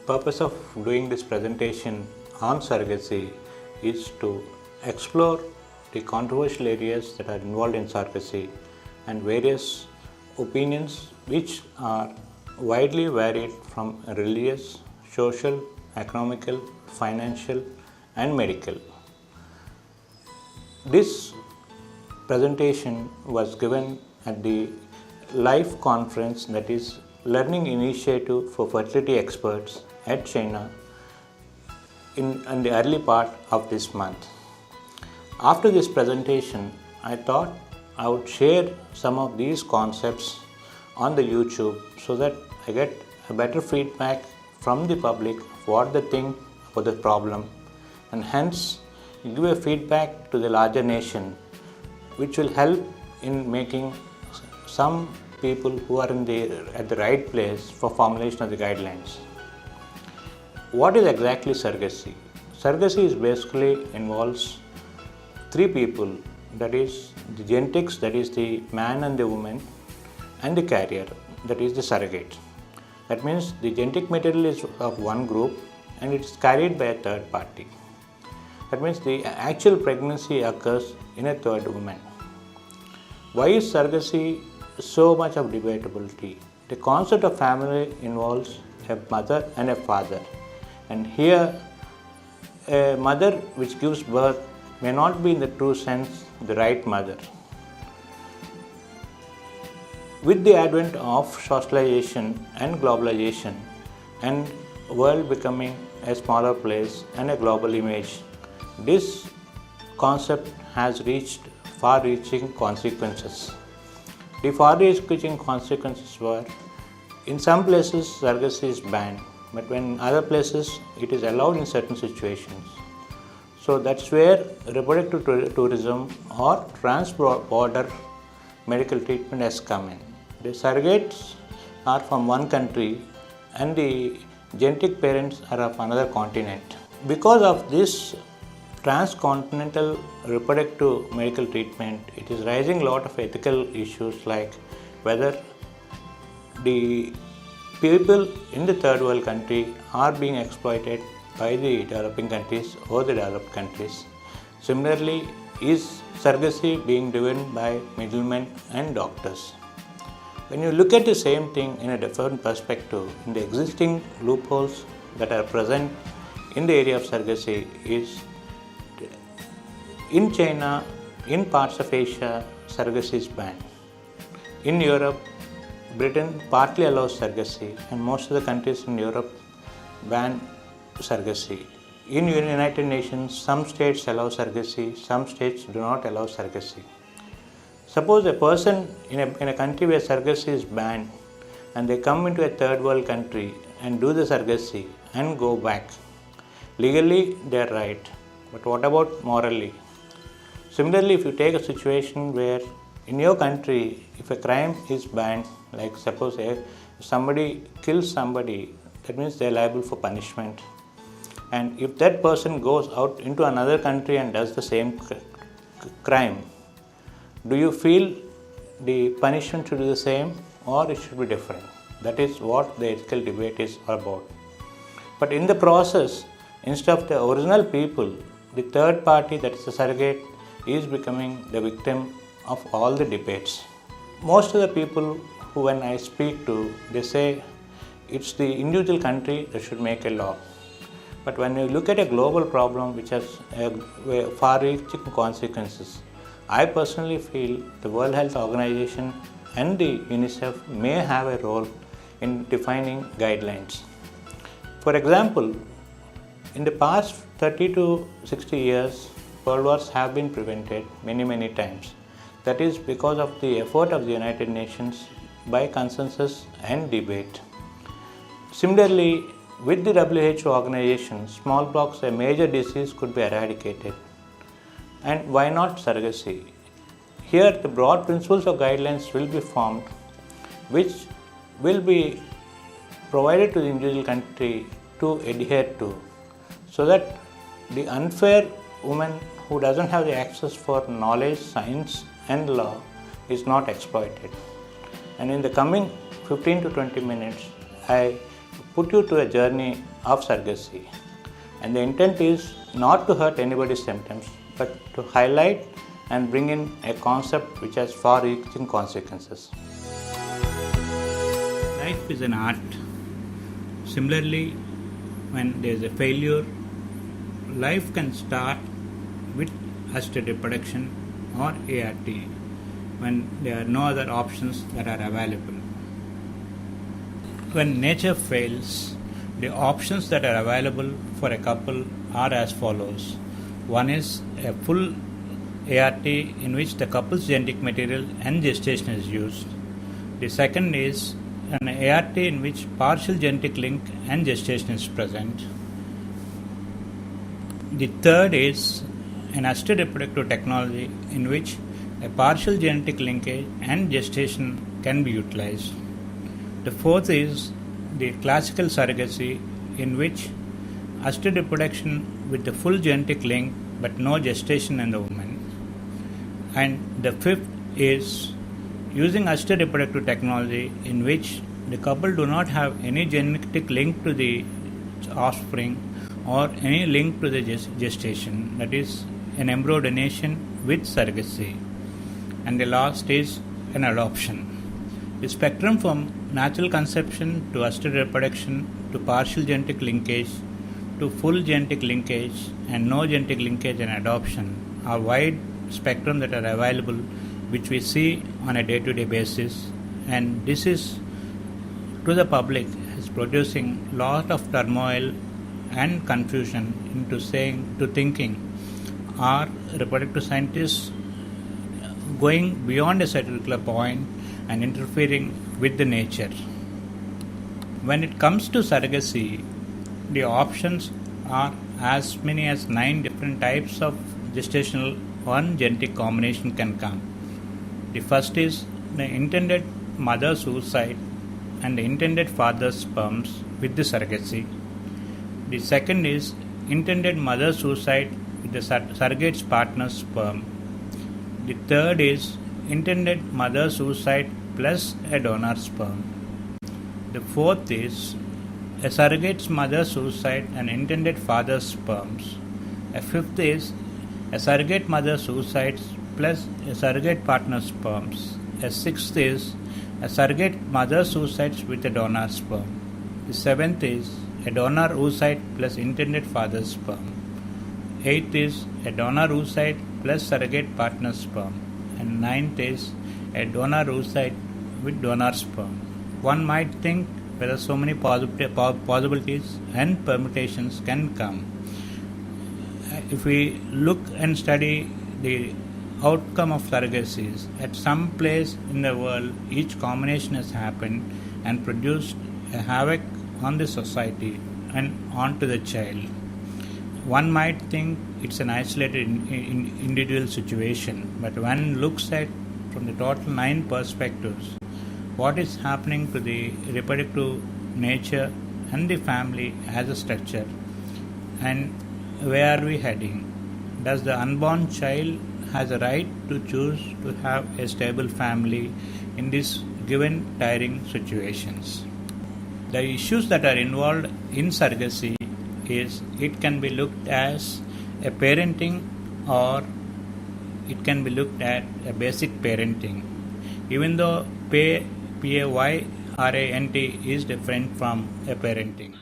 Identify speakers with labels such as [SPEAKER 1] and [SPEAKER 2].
[SPEAKER 1] purpose of doing this presentation on surrogacy is to explore the controversial areas that are involved in surrogacy and various opinions which are widely varied from religious, social, economical, financial and medical. This presentation was given at the live conference, that is Learning Initiative for Fertility Experts at China in the early part of this month. After this presentation, I thought I would share some of these concepts on the YouTube so that I get a better feedback from the public of what they think about the problem, and hence give a feedback to the larger nation, which will help in making some people who are at the right place for formulation of the guidelines. What is exactly surrogacy? Surrogacy is basically involves three people, that is the genetics, that is the man and the woman, and the carrier, that is the surrogate. That means the genetic material is of one group and it is carried by a third party. That means the actual pregnancy occurs in a third woman. Why is surrogacy so much of debatability? The concept of family involves a mother and a father, and here a mother which gives birth may not be in the true sense the right mother. With the advent of socialization and globalization and world becoming a smaller place and a global image, this concept has reached far-reaching consequences. The far-reaching consequences were, in some places surrogacy is banned, but in other places it is allowed in certain situations. So that's where reproductive tourism or trans-border medical treatment has come in. The surrogates are from one country and the genetic parents are of another continent. Because of this transcontinental reproductive medical treatment, it is raising a lot of ethical issues, like whether the people in the third world country are being exploited by the developing countries or the developed countries. Similarly, is surrogacy being driven by middlemen and doctors? When you look at the same thing in a different perspective, in the existing loopholes that are present in the area of surrogacy is, in China, in parts of Asia, surrogacy is banned. In Europe, Britain partly allows surrogacy, and most of the countries in Europe ban surrogacy. In United Nations, some states allow surrogacy, some states do not allow surrogacy. Suppose a person in a country where surrogacy is banned and they come into a third world country and do the surrogacy and go back. Legally they are right, but what about morally? Similarly, if you take a situation where in your country, if a crime is banned, like suppose if somebody kills somebody, that means they are liable for punishment. And if that person goes out into another country and does the same crime, do you feel the punishment should be the same or it should be different? That is what the ethical debate is about. But in the process, instead of the original people, the third party, that is the surrogate, is becoming the victim of all the debates. Most of the people who, when I speak to, they say it's the individual country that should make a law. But when you look at a global problem which has far-reaching consequences, I personally feel the World Health Organization and the UNICEF may have a role in defining guidelines. For example, in the past 30 to 60 years, world wars have been prevented many times. That is because of the effort of the United Nations by consensus and debate. Similarly, with the WHO organization, smallpox, a major disease, could be eradicated. And why not surrogacy? Here the broad principles of guidelines will be formed, which will be provided to the individual country to adhere to, so that the unfair woman who doesn't have the access for knowledge, science and law is not exploited. And in the coming 15 to 20 minutes, I put you to a journey of surrogacy. And the intent is not to hurt anybody's symptoms, but to highlight and bring in a concept which has far-reaching consequences. Life is an art. Similarly, when there is a failure, life can start with assisted reproduction or ART when there are no other options that are available. When nature fails, the options that are available for a couple are as follows. One is a full ART in which the couple's genetic material and gestation is used. The second is an ART in which partial genetic link and gestation is present. The third is an assisted reproductive technology in which a partial genetic linkage and gestation can be utilized. The fourth is the classical surrogacy in which assisted reproduction with the full genetic link but no gestation in the woman. And the fifth is using assisted reproductive technology in which the couple do not have any genetic link to the offspring or any link to the gestation, that is an embryo donation with surrogacy. And the last is an adoption. The spectrum from natural conception to assisted reproduction to partial genetic linkage to full genetic linkage and no genetic linkage and adoption are wide spectrum that are available, which we see on a day-to-day basis, and this is to the public is producing lot of turmoil and confusion into thinking, are reproductive scientists going beyond a particular point and interfering with the nature. When it comes to surrogacy, the options are as many as 9 different types of gestational one genetic combination can come. The first is the intended mother's oocyte and the intended father's sperms with the surrogacy. The second is intended mother's oocyte with the surrogate's partner's sperm. The third is intended mother's oocyte plus a donor sperm. The fourth is a surrogate's mother's oocyte and intended father's sperms. A fifth is a surrogate mother's oocytes plus a surrogate partner's sperms. A sixth is a surrogate mother's oocytes with a donor sperm. The seventh is a donor oocyte plus intended father's sperm. Eighth is a donor oocyte plus surrogate partner's sperm. And ninth is a donor oocyte with donor sperm. One might think whether so many possibilities and permutations can come. If we look and study the outcome of surrogacies, at some place in the world each combination has happened and produced a havoc on the society and onto the child. One might think it's an isolated individual situation, but one looks at from the total 9 perspectives what is happening to the reproductive nature and the family as a structure, and where are we heading? Does the unborn child has a right to choose to have a stable family in these given tiring situations? The issues that are involved in surrogacy is it can be looked as a parenting or it can be looked at a basic parenting, even though PAYRANT is different from a parenting.